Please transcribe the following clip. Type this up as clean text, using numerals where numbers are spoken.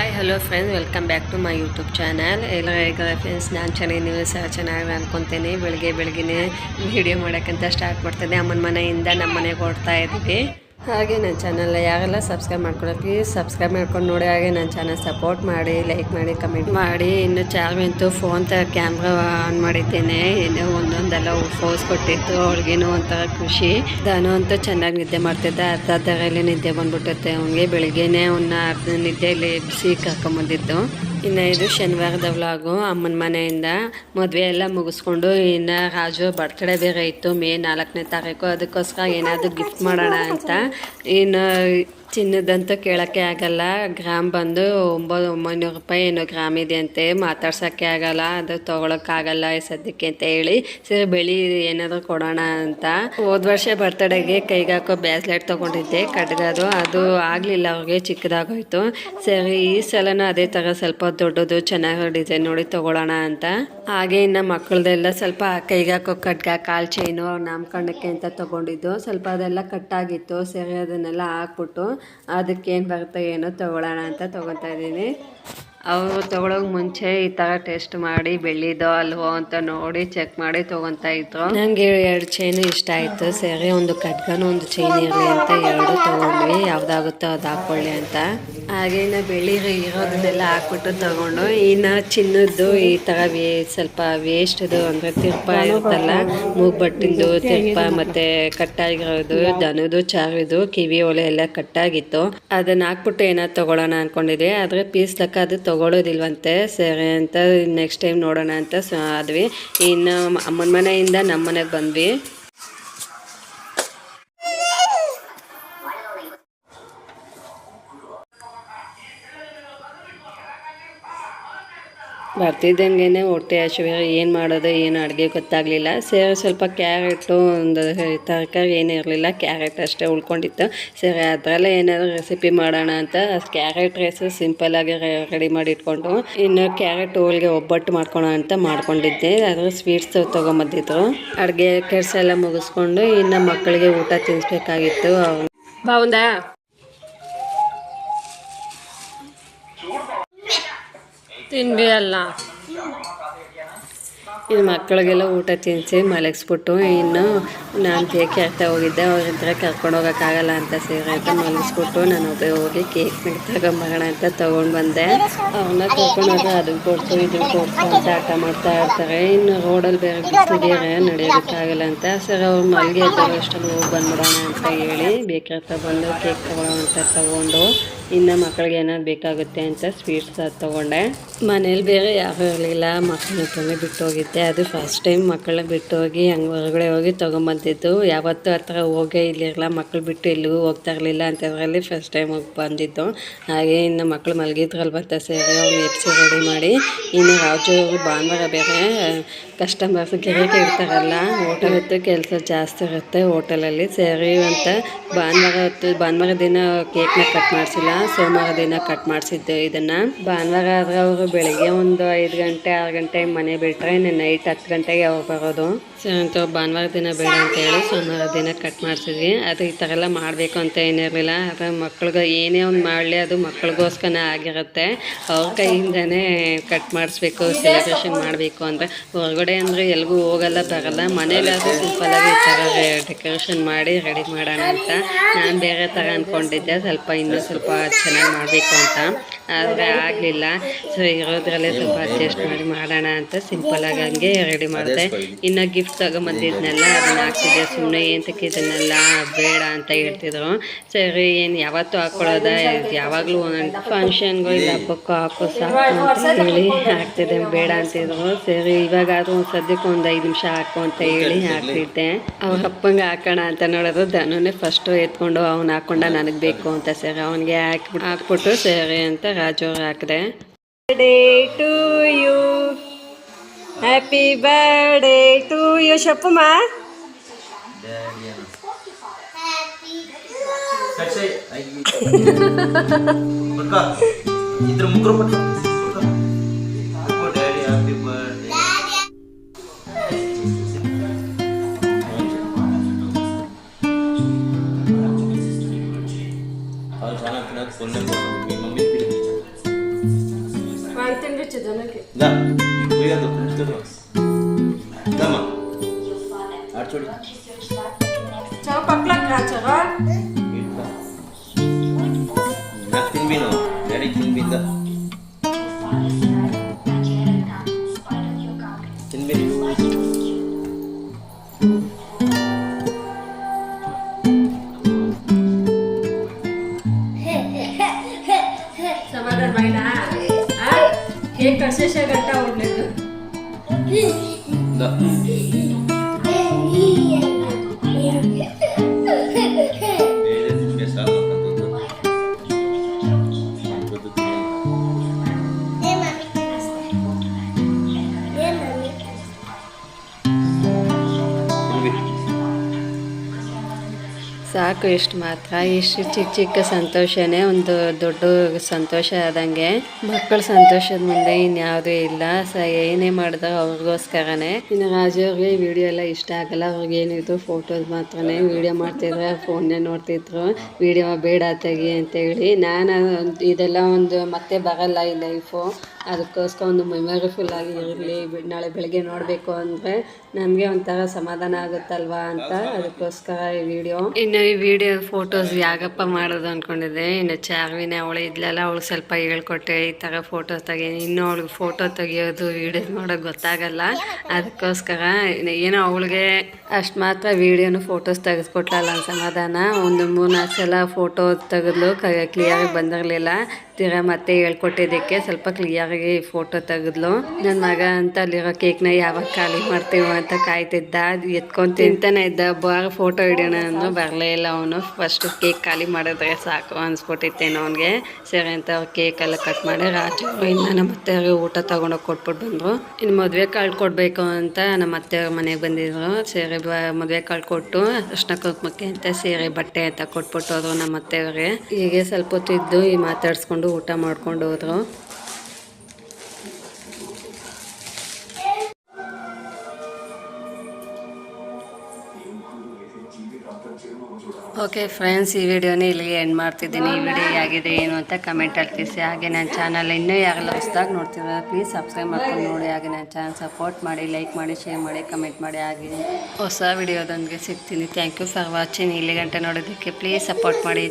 Hi hello friends, welcome back to my YouTube channel. ಎಲ್ಲ ಹೇಗಿದ್ದಾರೆ friends? ನಾನು ಚೆನ್ನಾಗಿ, ನೀವು ಸಹ ಚೆನ್ನಾಗಿ ಅನ್ಕೊತೀನಿ. ಬೆಳಗ್ಗೆ ವಿಡಿಯೋ ಮಾಡೋಕ್ಕಂತ ಸ್ಟಾರ್ಟ್ ಮಾಡ್ತಿದ್ದೆ. ಅಮ್ಮನ ಮನೆಯಿಂದ ನಮ್ಮ ಮನೆಗೆ ಓಡ್ತಾ ಇದ್ದೀವಿ. ಹಾಗೆ ನನ್ನ ಚಾನಲ್ ಯಾರೆಲ್ಲ ಸಬ್ಸ್ಕ್ರೈಬ್ ಮಾಡ್ಕೊಳ್ಳಿ, ಪ್ಲೀಸ್ ಸಬ್ಸ್ಕ್ರೈಬ್ ಮಾಡ್ಕೊಂಡು ನೋಡಿ. ಹಾಗೆ ನನ್ನ ಚಾನಲ್ ಸಪೋರ್ಟ್ ಮಾಡಿ, ಲೈಕ್ ಮಾಡಿ, ಕಮೆಂಟ್ ಮಾಡಿ. ಇನ್ನು ಚಾರ್ವಿಂತು ಫೋನ್ ಕ್ಯಾಮ್ರಾ ಆನ್ ಮಾಡಿದ್ದೇನೆ. ಇನ್ನೂ ಒಂದೊಂದೆಲ್ಲ ಫೋಸ್ ಕೊಟ್ಟಿತ್ತು. ಅವಳಿಗೇನೋ ಒಂಥರ ಖುಷಿ. ನಾನು ಅಂತೂ ಚೆನ್ನಾಗಿ ನಿದ್ದೆ ಮಾಡ್ತಿದ್ದೆ. ಅರ್ಧದಲ್ಲಿ ನಿದ್ದೆ ಬಂದ್ಬಿಟ್ಟುತ್ತೆ ಅವನಿಗೆ. ಬೆಳಿಗ್ಗೆನೇ ಅವನ್ನ ನಿದ್ದೆಯಲ್ಲಿ ಎಬ್ಬಿಸಿ ಕರ್ಕೊಂಬಂದಿದ್ದು. ಇನ್ನು ಇದು ಶನಿವಾರದ ವ್ಲಾಗು. ಅಮ್ಮನ ಮನೆಯಿಂದ ಮದುವೆ ಎಲ್ಲ ಮುಗಿಸ್ಕೊಂಡು ಇನ್ನು ರಾಜು ಬರ್ತ್ಡೇ ಬೇರೆ ಇತ್ತು, ಮೇ 4ನೇ ತಾರೀಕು. ಅದಕ್ಕೋಸ್ಕರ ಏನಾದರೂ ಗಿಫ್ಟ್ ಮಾಡೋಣ ಅಂತ. ಇನ್ನು ಚಿನ್ನದಂತೂ ಕೇಳೋಕ್ಕೆ ಆಗಲ್ಲ. ಗ್ರಾಮ್ ಬಂದು 900 ರೂಪಾಯಿ ಏನೋ ಗ್ರಾಮ್ ಇದೆ ಅಂತೆ. ಮಾತಾಡ್ಸೋಕ್ಕೆ ಆಗಲ್ಲ, ಅದು ತೊಗೊಳಕ್ಕಾಗಲ್ಲ ಸದ್ಯಕ್ಕೆ ಅಂತ ಹೇಳಿ ಸರಿ ಬೆಳಿ ಏನಾದರೂ ಕೊಡೋಣ ಅಂತ. ಹೋದ ವರ್ಷ ಬರ್ತಡೆಗೆ ಕೈಗೆ ಹಾಕೋ ಬ್ಯಾಸ್ಲೆಟ್ ತೊಗೊಂಡಿದ್ದೆ, ಕಟ್ಗದು. ಅದು ಆಗಲಿಲ್ಲ, ಅವ್ರಿಗೆ ಚಿಕ್ಕದಾಗೋಯ್ತು. ಸರಿ ಈ ಸಲನೂ ಅದೇ ಥರ ಸ್ವಲ್ಪ ದೊಡ್ಡದು ಚೆನ್ನಾಗಿ ಡಿಸೈನ್ ನೋಡಿ ತೊಗೊಳ್ಳೋಣ ಅಂತ. ಹಾಗೆ ಇನ್ನು ಮಕ್ಕಳದೆಲ್ಲ ಸ್ವಲ್ಪ ಕೈಗೆ ಹಾಕೋ ಖಡ್ಗ, ಕಾಲು ಚೈನು ನಾಮಕರಣಕ್ಕೆ ಅಂತ ತೊಗೊಂಡಿದ್ದು. ಸ್ವಲ್ಪ ಅದೆಲ್ಲ ಕಟ್ಟಾಗಿತ್ತು. ಸರಿ ಅದನ್ನೆಲ್ಲ ಹಾಕ್ಬಿಟ್ಟು ಅದಕ್ಕೇನು ಬರುತ್ತೆ ಏನೋ ತೊಗೊಳ್ಳೋಣ ಅಂತ ತೊಗೊತಾ ಇದ್ದೀನಿ. ಅವರು ತೊಗೊಳೋಕೆ ಮುಂಚೆ ಈ ಥರ ಟೆಸ್ಟ್ ಮಾಡಿ ಬೆಳ್ಳಿದೋ ಅಲ್ವೋ ಅಂತ ನೋಡಿ ಚೆಕ್ ಮಾಡಿ ತೊಗೊತಾ ಇದ್ರು. ನನಗೆ 2 ಚೈನು ಇಷ್ಟ ಆಯಿತು. ಸರಿ ಒಂದು ಖಡ್ಗನೂ ಒಂದು ಚೈನ್ ಇರಲಿ ಅಂತ 2 ತೊಗೊಂಡ್ವಿ. ಯಾವುದಾಗುತ್ತೋ ಅದು ಹಾಕ್ಕೊಳ್ಳಿ ಅಂತ. ಹಾಗೆ ಇನ್ನು ಬೆಳ್ಳಿ ಇರೋದನ್ನೆಲ್ಲ ಹಾಕ್ಬಿಟ್ಟು ತೊಗೊಂಡು ಇನ್ನು ಚಿನ್ನದ್ದು ಈ ಥರ ಸ್ವಲ್ಪ ವೇಸ್ಟ್ದು ಅಂದರೆ ತಿರ್ಪ ಇರುತ್ತಲ್ಲ, ಮೂಗ್ಬಟ್ಟಿಂದು ತಿರ್ಪ ಮತ್ತು ಕಟ್ಟಾಗಿರೋದು, ದನದು ಚಾವಿದು ಕಿವಿ ಒಲೆ ಎಲ್ಲ ಕಟ್ಟಾಗಿತ್ತು. ಅದನ್ನು ಹಾಕ್ಬಿಟ್ಟು ಏನಾದ್ರು ತೊಗೊಳ್ಳೋಣ ಅಂದ್ಕೊಂಡಿದ್ವಿ. ಆದರೆ ಪೀಸ್ ಲೆಕ್ಕ ಅದು ತೊಗೊಳ್ಳೋದಿಲ್ವಂತೆ. ಸರಿ ಅಂತ ನೆಕ್ಸ್ಟ್ ಟೈಮ್ ನೋಡೋಣ ಅಂತ ಆದ್ವಿ. ಇನ್ನು ಅಮ್ಮನ ಮನೆಯಿಂದ ನಮ್ಮ ಮನೆಗೆ ಬಂದ್ವಿ. ಬರ್ತಿದ್ದಂಗೆ ಹೊಟ್ಟೆ ಹಸಿವೆ, ಏನು ಮಾಡೋದು ಏನು ಅಡುಗೆ ಗೊತ್ತಾಗಲಿಲ್ಲ. ಸರಿ ಸ್ವಲ್ಪ ಕ್ಯಾರೆಟು, ಒಂದು ತರಕಾರಿ ಏನೂ ಇರಲಿಲ್ಲ, ಕ್ಯಾರೆಟ್ ಅಷ್ಟೇ ಉಳ್ಕೊಂಡಿತ್ತು. ಸರಿ ಅದರಲ್ಲೇ ಏನಾದರೂ ರೆಸಿಪಿ ಮಾಡೋಣ ಅಂತ ಕ್ಯಾರೆಟ್ ರೈಸ್ ಸಿಂಪಲ್ಲಾಗಿ ರೆಡಿ ಮಾಡಿ ಇಟ್ಕೊಂಡು ಇನ್ನು ಕ್ಯಾರೆಟ್ ಹೋಳಿಗೆ ಒಬ್ಬಟ್ಟು ಮಾಡ್ಕೊಳೋ ಅಂತ ಮಾಡ್ಕೊಂಡಿದ್ದೆ. ಅದ್ರ ಸ್ವೀಟ್ಸ್ ತೊಗೊಂಬಂದಿದ್ರು. ಅಡುಗೆ ಕೆಲಸ ಎಲ್ಲ ಮುಗಿಸ್ಕೊಂಡು ಇನ್ನು ಮಕ್ಕಳಿಗೆ ಊಟ ತಿನ್ನಿಸ್ಬೇಕಾಗಿತ್ತು. ಬಾವುಂದಾ ತಿನ್ವಿ ಅಲ್ಲ. ಇನ್ನು ಮಕ್ಕಳಿಗೆಲ್ಲ ಊಟ ತಿನ್ನಿಸಿ ಮಲಗಿಸ್ಬಿಟ್ಟು ಇನ್ನು ನಾನು ಕೇಕ್ ಹಾಕ್ತಾ ಹೋಗಿದ್ದೆ. ಅವ್ರಿದ್ರೆ ಕರ್ಕೊಂಡು ಹೋಗೋಕ್ಕಾಗಲ್ಲ ಅಂತ ಸೇರಿ ಅಂತ ಮಲಗಿಸ್ಬಿಟ್ಟು ನಾನು ಹೋಗಿ ಕೇಕ್ ತಗೊಂಬರೋಣ ಅಂತ ತೊಗೊಂಡು ಬಂದೆ. ಅವನ್ನ ಕರ್ಕೊಂಡೋದ್ರೆ ಅದನ್ನು ಕೊಡ್ತು ಇದನ್ನು ಕೊಡ್ತು ಅಂತ ಆಟ ಮಾಡ್ತಾ ಇರ್ತಾರೆ. ಇನ್ನು ರೋಡಲ್ಲಿ ಬೇರೆ ಬಿಸಿಲಿಗೆ ನಡೆಯೋದಕ್ಕಾಗಲ್ಲ ಅಂತ ಸರಿ ಅವ್ರು ಮಲ್ಗೆ ಎದ್ದರೋ ಅಷ್ಟಲ್ಲಿ ಹೋಗಿ ಬಂದ್ಬಿಡೋಣ ಅಂತ ಹೇಳಿ ಬೇಕಾದ್ರೆ ಬಂದು ಕೇಕ್ ತೊಗೊಳ್ಳೋ ಅಂತ ತೊಗೊಂಡು ಇನ್ನು ಮಕ್ಕಳಿಗೆ ಏನಾದ್ರು ಬೇಕಾಗುತ್ತೆ ಅಂತ ಸ್ವೀಟ್ಸ್ ತೊಗೊಂಡೆ. ಮನೇಲಿ ಬೇರೆ ಯಾರೂ ಇರಲಿಲ್ಲ, ಮಕ್ಕಳನ್ನ ತೊಗೊಂಡು ಬಿಟ್ಟು ಹೋಗಿದ್ದೆ. ಅದು ಫಸ್ಟ್ ಟೈಮ್ ಮಕ್ಕಳನ್ನ ಬಿಟ್ಟು ಹೋಗಿ ಹಂಗೆ ಹೊರಗಡೆ ಹೋಗಿ ತೊಗೊಂಬಂದಿದ್ದು. ಯಾವತ್ತೂ ಆ ಥರ ಹೋಗೇ ಇಲ್ಲಿರಲ್ಲ, ಮಕ್ಕಳು ಬಿಟ್ಟು ಎಲ್ಲಿಗೂ ಹೋಗ್ತಾ ಇರಲಿಲ್ಲ ಅಂತದ್ರಲ್ಲಿ ಫಸ್ಟ್ ಟೈಮ್ ಹೋಗಿ ಬಂದಿದ್ದು. ಹಾಗೆ ಇನ್ನು ಮಕ್ಕಳು ಮಲಗಿದ್ರಲ್ವಂತ ಸೇರಿ ಅವ್ನು ಎಪ್ಸಿ ರೆಡಿ ಮಾಡಿ ಇನ್ನು ರಾಜು ಭಾನುವಾರ ಬೇರೆ ಕಸ್ಟಮರ್ಸ್ ಗಿರಾಕಿ ಇರ್ತಾರಲ್ಲ, ಹೋಟೆಲ್ ಹೊತ್ತು ಕೆಲಸ ಜಾಸ್ತಿ ಇರುತ್ತೆ ಹೋಟೆಲಲ್ಲಿ. ಸರಿ ಅಂತ ಭಾನುವಾರ ದಿನ ಕೇಕ್ನ ಕಟ್ ಮಾಡಿಸಿಲ್ಲ, ಸೋಮವಾರ ದಿನ ಕಟ್ ಮಾಡಿಸಿದ್ದು. ಇದನ್ನು ಭಾನುವಾರ ಆದರೆ ಅವರು ಬೆಳಿಗ್ಗೆ ಒಂದು 5 ಗಂಟೆ 6 ಗಂಟೆ ಮನೆ ಬಿಟ್ಟರೆ ಇನ್ನು ನೈಟ್ 10 ಗಂಟೆಗೆ ಅವ್ರು ಬರೋದು. ಸರಿ ಅಂತ ಭಾನುವಾರ ದಿನ ಬೇಡ ಅಂತ ಹೇಳಿ ಸೋಮವಾರ ದಿನ ಕಟ್ ಮಾಡಿಸಿದ್ವಿ. ಅದು ಈ ಥರ ಎಲ್ಲ ಮಾಡಬೇಕು ಅಂತ ಏನಿರಲಿಲ್ಲ. ಆದರೆ ಮಕ್ಳಿಗೆ ಏನೇ ಒಂದು ಮಾಡಲಿ ಅದು ಮಕ್ಳಿಗೋಸ್ಕರ ಆಗಿರುತ್ತೆ. ಅವ್ರ ಕೈಯಿಂದನೇ ಕಟ್ ಮಾಡಿಸ್ಬೇಕು, ಸೆಲೆಬ್ರೇಷನ್ ಮಾಡಬೇಕು ಅಂದರೆ. ಹೊರಗಡೆ ಅಂದರೆ ಎಲ್ಗೂ ಹೋಗಲ್ಲ ಬರಲ್ಲ, ಮನೇಲಾದರೂ ಸಿಂಪಲ್ಲಾಗಿ ಈ ಥರ ಡೆಕೋರೇಷನ್ ಮಾಡಿ ರೆಡಿ ಮಾಡೋಣ ಅಂತ ನಾನು ಬೇರೆ ಥರ ಅಂದ್ಕೊಂಡಿದ್ದೆ, ಇನ್ನೂ ಸ್ವಲ್ಪ ಚೆನ್ನಾಗಿ ಮಾಡಬೇಕು ಅಂತ. ಆದರೆ ಆಗಲಿಲ್ಲ. ಸೊ ಇರೋದ್ರಲ್ಲೇ ಸ್ವಲ್ಪ ಅಡ್ಜಸ್ಟ್ ಮಾಡಿ ಮಾಡೋಣ ಅಂತ ಸಿಂಪಲ್ಲಾಗಿ ಹಂಗೆ ರೆಡಿ ಮಾಡಿದೆ. ಇನ್ನು ಗಿಫ್ಟ್ ತಗೊಂಬಂದಿದ್ನೆಲ್ಲ ಅದನ್ನು ಹಾಕ್ತಿದ್ದೆ. ಸುಮ್ಮನೆ ಏನಕ್ಕೆ ಇದನ್ನೆಲ್ಲ ಬೇಡ ಅಂತ ಹೇಳ್ತಿದ್ರು. ಸರಿ ಏನು ಯಾವತ್ತೂ ಹಾಕ್ಕೊಳ್ಳೋದ, ಯಾವಾಗಲೂ ಒಂದೊಂದು ಫಂಕ್ಷನ್ಗೂ ಇಲ್ಲ ಹಬ್ಬಕ್ಕೂ ಹಾಕೋ ಸಾಕು ಅಂತ ಹೇಳಿ ಹಾಕ್ತಿದ್ದೆ. ಬೇಡ ಅಂತಿದ್ರು. ಸರಿ ಇವಾಗಾದರೂ ಒಂದು ಸದ್ಯಕ್ಕೆ ಒಂದು 5 ನಿಮಿಷ ಹಾಕು ಅಂತ ಹೇಳಿ ಹಾಕ್ತಿದ್ದೆ. ಅವ್ರ ಅಪ್ಪಂಗೆ ಹಾಕೋಣ ಅಂತ ನೋಡೋದು ಧನುನೇ ಫಸ್ಟು ಎತ್ಕೊಂಡು ಅವ್ನು ಹಾಕ್ಕೊಂಡ ನನಗೆ ಬೇಕು ಅಂತ. ಸರಿ ಅವನಿಗೆ ಹಾಕ್ಬಿಟ್ಟು ಸರಿ ಅಂತ ರಾಜು ಅವ್ರು ಹಾಕಿದೆ. Birthday to you, happy birthday to you ಶಪ್ಪಮ್ಮ. दा लिया तो दमा आठ छोड़ी चलो पकला क्या चलो nak tinbin oh dari tinbin dah tinbin समाधान व्हायला हे कशाच्या गट्टा उडले dah biasa makan tutup tutup ಸಾಕು ಇಷ್ಟು ಮಾತ್ರ ಇಷ್ಟು ಚಿಕ್ಕ ಚಿಕ್ಕ ಸಂತೋಷನೇ ಒಂದು ದೊಡ್ಡ ಸಂತೋಷ ಆದಂಗೆ ಮಕ್ಕಳ ಸಂತೋಷದ ಮುಂದೆ ಇನ್ಯಾವುದೂ ಇಲ್ಲ ಏನೇ ಮಾಡಿದ್ರು ಅವ್ರಿಗೋಸ್ಕರನೇ ಇನ್ನು ರಾಜು ಅವ್ರಿಗೆ ವಿಡಿಯೋ ಎಲ್ಲ ಇಷ್ಟ ಆಗಲ್ಲ ಅವ್ರಿಗೇನಿದ್ರು ಫೋಟೋಸ್ ಮಾತ್ರನೇ ವಿಡಿಯೋ ಮಾಡ್ತಿದ್ರೆ ಫೋನ್ನೇ ನೋಡ್ತಿದ್ರು ವಿಡಿಯೋ ಬೇಡ ತೆಗಿ ಅಂತೇಳಿ ನಾನು ಇದೆಲ್ಲ ಒಂದು ಮತ್ತೆ ಬರಲ್ಲ ಈ ಲೈಫು ಅದಕ್ಕೋಸ್ಕರ ಒಂದು ಮೆಮೊರಿಫುಲ್ ಆಗಿ ಇರಲಿ ನಾಳೆ ಬೆಳಗ್ಗೆ ನೋಡಬೇಕು ಅಂದರೆ ನಮಗೆ ಒಂಥರ ಸಮಾಧಾನ ಆಗುತ್ತಲ್ವಾ ಅಂತ ಅದಕ್ಕೋಸ್ಕರ ಈ ವಿಡಿಯೋ ಇನ್ನು ಈ ವಿಡಿಯೋ ಫೋಟೋಸ್ ಯಾಗಪ್ಪ ಮಾಡೋದು ಅಂದ್ಕೊಂಡಿದ್ದೆ ಇನ್ನು ಚಾರ್ವಿನೇ ಅವಳು ಇದ್ಲಲ್ಲ ಅವಳು ಸ್ವಲ್ಪ ಹೇಳ್ಕೊಟ್ಟೆ ಈ ಥರ ಫೋಟೋಸ್ ತೆಗಿ ಇನ್ನೂ ಅವಳಿಗೆ ಫೋಟೋ ತೆಗಿಯೋದು ವಿಡಿಯೋ ಮಾಡೋದು ಗೊತ್ತಾಗಲ್ಲ ಅದಕ್ಕೋಸ್ಕರ ಏನೋ ಅವಳಿಗೆ ಅಷ್ಟು ಮಾತ್ರ ವಿಡಿಯೋನು ಫೋಟೋಸ್ ತೆಗೆದುಕೊಟ್ಲಲ್ಲ ಸಮಾಧಾನ ಒಂದು 3-4 ಸಲ ಫೋಟೋ ತೆಗೆದ್ಲು ಕ್ಲಿಯರಾಗಿ ಬಂದಿರಲಿಲ್ಲ ತೀರಾ ಮತ್ತೆ ಹೇಳ್ಕೊಟ್ಟಿದ್ದಕ್ಕೆ ಸ್ವಲ್ಪ ಕ್ಲಿಯರಾಗಿ ಫೋಟೋ ತೆಗೆದ್ಲು ನನ್ನ ಮಗ ಅಂತ ಅಲ್ಲಿರೋ ಕೇಕ್ನ ಯಾವಾಗ ಖಾಲಿ ಮಾಡ್ತೀವೋ ಅಂತ ಕಾಯ್ತಿದ್ದ ಎತ್ಕೊಂಡು ತಿಂತಾನೆ ಇದ್ದ ಬಾರ್ ಫೋಟೋ ಹಿಡಿಯೋಣ ಅಂದ್ರು ಬರಲೇ ಇಲ್ಲ ಅವನು ಫಸ್ಟ್ ಕೇಕ್ ಖಾಲಿ ಮಾಡಿದ್ರೆ ಸಾಕು ಅನ್ಸ್ಬಿಟ್ಟಿತ್ತೇನೋ ಅವನಿಗೆ ಸರಿ ಅಂತ ಅವ್ರು ಕೇಕೆಲ್ಲ ಕಟ್ ಮಾಡಿ ರಾಜು ಇನ್ನು ನಮ್ಮ ಅತ್ತೆಯವ್ರಿಗೆ ಊಟ ತೊಗೊಂಡೋಗಿ ಕೊಟ್ಬಿಟ್ಟು ಬಂದರು ಇನ್ನು ಮದುವೆ ಕಾರ್ಡ್ ಕೊಡಬೇಕು ಅಂತ ನಮ್ಮ ಅತ್ತೆಯವ್ರ ಮನೆಗೆ ಬಂದಿದ್ರು ಸೀರೆ ಮದುವೆ ಕಾರ್ಡ್ ಕೊಟ್ಟು ಅರ್ಶಿನ ಕುಂಕುಮಕ್ಕೆ ಅಂತ ಸೀರೆ ಬಟ್ಟೆ ಅಂತ ಕೊಟ್ಬಿಟ್ಟು ಹೋದ್ರು ನಮ್ಮ ಅತ್ತೆಯವ್ರಿಗೆ ಹೀಗೆ ಸ್ವಲ್ಪ ಹೊತ್ತು ಇದ್ದು ಈ ಮಾತಾಡ್ಸ್ಕೊಂಡು ಊಟ ಮಾಡ್ಕೊಂಡು ಹೋದ್ರು ಓಕೆ ಫ್ರೆಂಡ್ಸ್ ಈ ವಿಡಿಯೋನೇ ಇಲ್ಲಿಗೆ ಎಂಡ್ ಮಾಡ್ತಿದ್ದೀನಿ ಈ ವಿಡಿಯೋ ಆಗಿದೆ ಏನು ಅಂತ ಕಮೆಂಟಲ್ಲಿ ತಿಳಿಸಿ ಹಾಗೆ ನನ್ನ ಚಾನಲ್ ಇನ್ನೂ ಯಾರೆಲ್ಲ ಹೊಸದಾಗಿ ನೋಡ್ತಿರೋ ಪ್ಲೀಸ್ ಸಬ್ಸ್ಕ್ರೈಬ್ ಮಾಡ್ಕೊಂಡು ನೋಡಿ ಹಾಗೆ ನನ್ನ ಚಾನಲ್ ಸಪೋರ್ಟ್ ಮಾಡಿ ಲೈಕ್ ಮಾಡಿ ಶೇರ್ ಮಾಡಿ ಕಮೆಂಟ್ ಮಾಡಿ ಹಾಗೆ ಹೊಸ ವಿಡಿಯೋದೊಂದಿಗೆ ಸಿಗ್ತೀನಿ ಥ್ಯಾಂಕ್ ಯು ಫಾರ್ ವಾಚಿಂಗ್ ಇಲ್ಲಿ ಗಂಟೆ ನೋಡೋದಕ್ಕೆ ಪ್ಲೀಸ್ ಸಪೋರ್ಟ್ ಮಾಡಿ